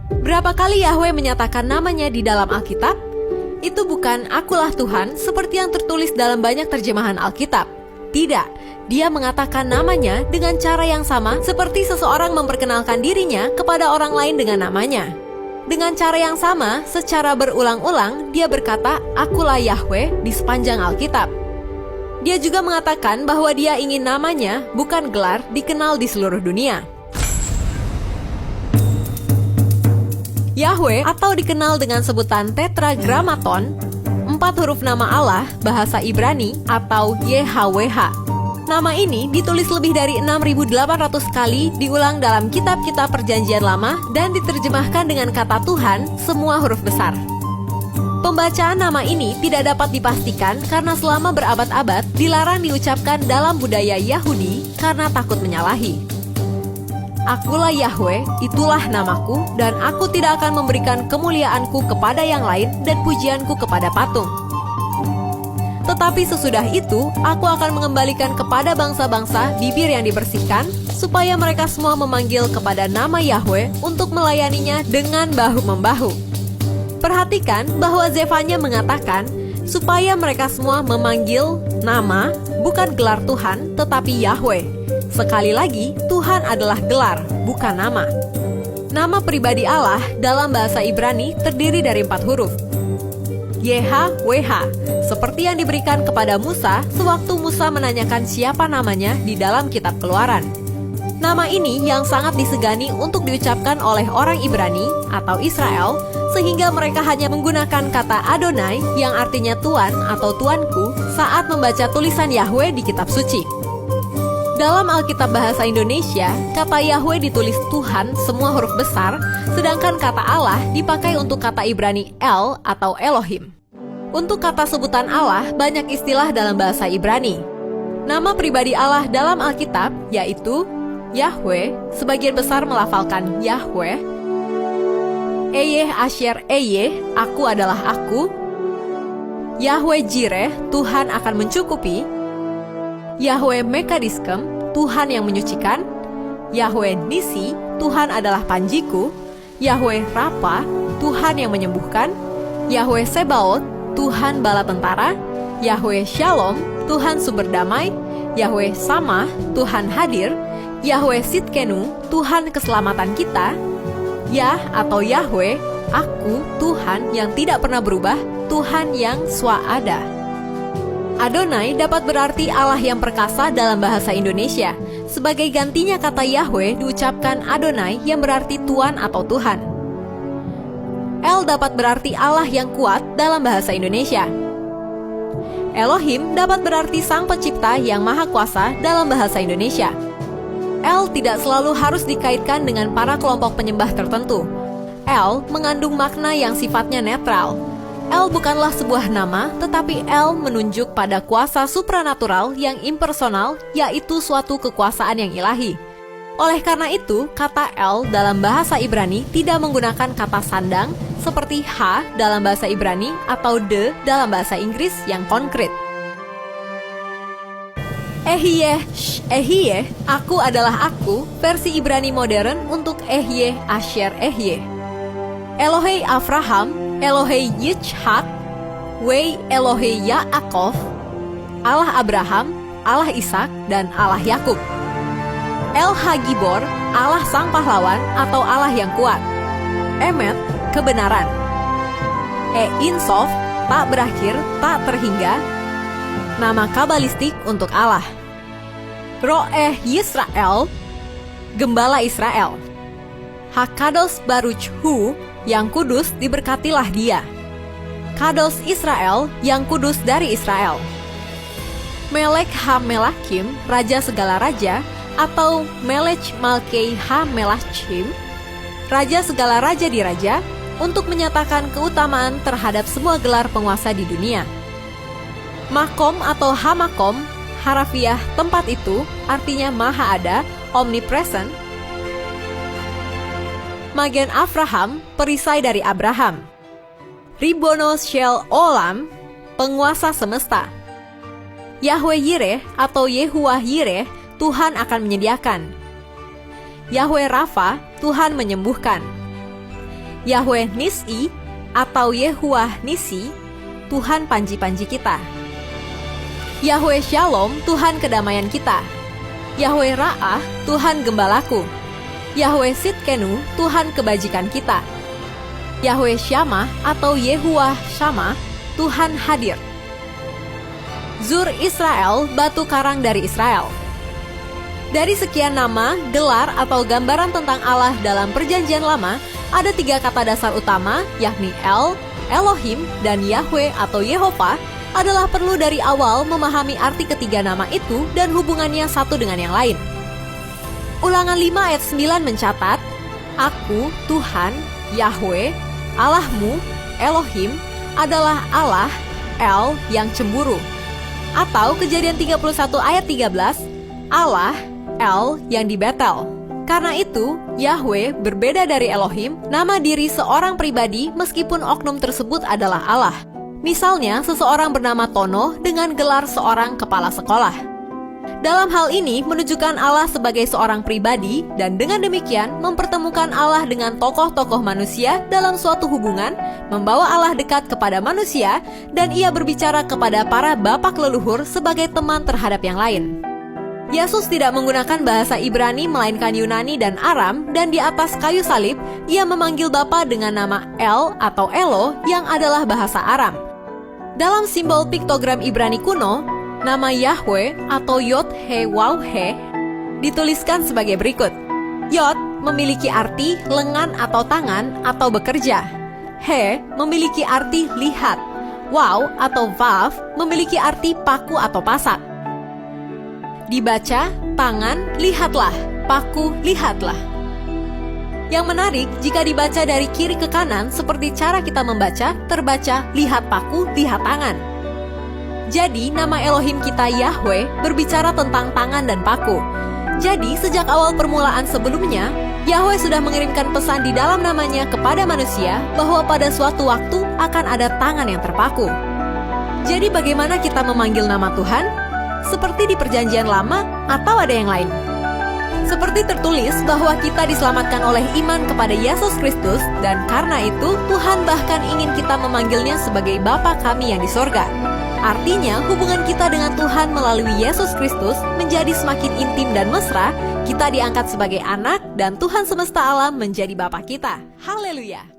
Berapa kali Yahweh menyatakan namanya di dalam Alkitab? Itu bukan "Akulah Tuhan" seperti yang tertulis dalam banyak terjemahan Alkitab. Tidak, dia mengatakan namanya dengan cara yang sama seperti seseorang memperkenalkan dirinya kepada orang lain dengan namanya. Dengan cara yang sama, secara berulang-ulang, dia berkata, "Akulah Yahweh" di sepanjang Alkitab. Dia juga mengatakan bahwa dia ingin namanya, bukan gelar, dikenal di seluruh dunia. Yahweh atau dikenal dengan sebutan Tetragrammaton, 4 huruf nama Allah bahasa Ibrani atau YHWH. Nama ini ditulis lebih dari 6.800 kali, diulang dalam kitab-kitab Perjanjian Lama dan diterjemahkan dengan kata Tuhan, semua huruf besar. Pembacaan nama ini tidak dapat dipastikan karena selama berabad-abad dilarang diucapkan dalam budaya Yahudi karena takut menyalahi. Akulah Yahweh, itulah namaku, dan aku tidak akan memberikan kemuliaanku kepada yang lain dan pujianku kepada patung. Tetapi sesudah itu, aku akan mengembalikan kepada bangsa-bangsa bibir yang dibersihkan, supaya mereka semua memanggil kepada nama Yahweh untuk melayaninya dengan bahu-membahu. Perhatikan bahwa Zefanya mengatakan, supaya mereka semua memanggil nama, bukan gelar Tuhan, tetapi Yahweh. Sekali lagi, Tuhan adalah gelar, bukan nama. Nama pribadi Allah dalam bahasa Ibrani terdiri dari 4 huruf. YHWH, seperti yang diberikan kepada Musa sewaktu Musa menanyakan siapa namanya di dalam kitab Keluaran. Nama ini yang sangat disegani untuk diucapkan oleh orang Ibrani atau Israel, sehingga mereka hanya menggunakan kata Adonai yang artinya Tuan atau Tuanku saat membaca tulisan Yahweh di kitab suci. Dalam Alkitab Bahasa Indonesia, kata Yahweh ditulis Tuhan semua huruf besar, sedangkan kata Allah dipakai untuk kata Ibrani El atau Elohim. Untuk kata sebutan Allah, banyak istilah dalam bahasa Ibrani. Nama pribadi Allah dalam Alkitab yaitu Yahweh, sebagian besar melafalkan Yahweh. Eyeh Asher Eyeh, aku adalah aku. Yahweh Jireh, Tuhan akan mencukupi. Yahweh Mekadiskem, Tuhan yang menyucikan. Yahweh Nisi, Tuhan adalah panjiku. Yahweh Rapa, Tuhan yang menyembuhkan. Yahweh Sebaot, Tuhan bala tentara. Yahweh Shalom, Tuhan sumber damai. Yahweh Samah, Tuhan hadir. Yahweh Sitkenu, Tuhan keselamatan kita. Yah atau Yahweh, aku, Tuhan yang tidak pernah berubah, Tuhan yang swaada. Adonai dapat berarti Allah yang perkasa dalam bahasa Indonesia. Sebagai gantinya kata Yahweh diucapkan Adonai yang berarti Tuan atau Tuhan. El dapat berarti Allah yang kuat dalam bahasa Indonesia. Elohim dapat berarti Sang Pencipta yang Maha Kuasa dalam bahasa Indonesia. El tidak selalu harus dikaitkan dengan para kelompok penyembah tertentu. El mengandung makna yang sifatnya netral. El bukanlah sebuah nama, tetapi El menunjuk pada kuasa supranatural yang impersonal, yaitu suatu kekuasaan yang ilahi. Oleh karena itu, kata El dalam bahasa Ibrani tidak menggunakan kata sandang, seperti H dalam bahasa Ibrani atau de dalam bahasa Inggris yang konkret. Ehyeh, aku adalah aku, versi Ibrani modern untuk Ehyeh Asher Ehyeh. Elohei Avraham, Elohei Yitzhak, Wei Elohei Yaakov, Allah Abraham, Allah Ishak, dan Allah Yakub. El Hagibor, Allah Sang Pahlawan atau Allah yang kuat. Emet, kebenaran. Insof, tak berakhir, tak terhingga. Nama kabalistik untuk Allah. Ro'eh Yisrael, Gembala Israel. Hakados Baruch Hu, yang kudus diberkatilah dia. Kados Israel, yang kudus dari Israel. Melek Ha-Melakim, Raja segala raja, atau Melech Malkei Ha-Melachim, Raja segala raja di raja, untuk menyatakan keutamaan terhadap semua gelar penguasa di dunia. Makom atau Hamakom, harafiah tempat itu, artinya maha ada, omnipresent. Magen Avraham, perisai dari Abraham. Ribono Shel Olam, penguasa semesta. Yahweh Yireh atau Yehuwah Yireh, Tuhan akan menyediakan. Yahweh Rafa, Tuhan menyembuhkan. Yahweh Nis'i atau Yehuwah Nisi, Tuhan panji-panji kita. Yahweh Shalom, Tuhan kedamaian kita. Yahweh Ra'ah, Tuhan gembalaku. Yahweh Sidkenu, Tuhan kebajikan kita. Yahweh Syama atau Yehuwah Syama, Tuhan hadir. Zur Israel, batu karang dari Israel. Dari sekian nama, gelar atau gambaran tentang Allah dalam Perjanjian Lama, ada 3 kata dasar utama, yakni El, Elohim, dan Yahweh atau Yehova, adalah perlu dari awal memahami arti ketiga nama itu dan hubungannya satu dengan yang lain. Ulangan 5 ayat 9 mencatat, Aku, Tuhan, Yahweh, Allahmu, Elohim, adalah Allah, El yang cemburu. Atau Kejadian 31 ayat 13, Allah, El yang di Betel. Karena itu, Yahweh berbeda dari Elohim, nama diri seorang pribadi meskipun oknum tersebut adalah Allah. Misalnya, seseorang bernama Tono dengan gelar seorang kepala sekolah. Dalam hal ini, menunjukkan Allah sebagai seorang pribadi dan dengan demikian mempertemukan Allah dengan tokoh-tokoh manusia dalam suatu hubungan, membawa Allah dekat kepada manusia, dan ia berbicara kepada para bapak leluhur sebagai teman terhadap yang lain. Yesus tidak menggunakan bahasa Ibrani melainkan Yunani dan Aram, dan di atas kayu salib, ia memanggil Bapa dengan nama El atau Elo yang adalah bahasa Aram. Dalam simbol piktogram Ibrani kuno, nama Yahweh atau Yod-He-Waw-He dituliskan sebagai berikut. Yod memiliki arti lengan atau tangan atau bekerja. He memiliki arti lihat. Waw atau Vav memiliki arti paku atau pasak. Dibaca, tangan, lihatlah, paku, lihatlah. Yang menarik, jika dibaca dari kiri ke kanan seperti cara kita membaca, terbaca lihat paku, lihat tangan. Jadi, nama Elohim kita Yahweh berbicara tentang tangan dan paku. Jadi, sejak awal permulaan sebelumnya, Yahweh sudah mengirimkan pesan di dalam namanya kepada manusia bahwa pada suatu waktu akan ada tangan yang terpaku. Jadi, bagaimana kita memanggil nama Tuhan? Seperti di Perjanjian Lama atau ada yang lain? Seperti tertulis bahwa kita diselamatkan oleh iman kepada Yesus Kristus, dan karena itu Tuhan bahkan ingin kita memanggilnya sebagai Bapa kami yang di sorga. Artinya hubungan kita dengan Tuhan melalui Yesus Kristus menjadi semakin intim dan mesra, kita diangkat sebagai anak dan Tuhan semesta alam menjadi Bapa kita. Haleluya!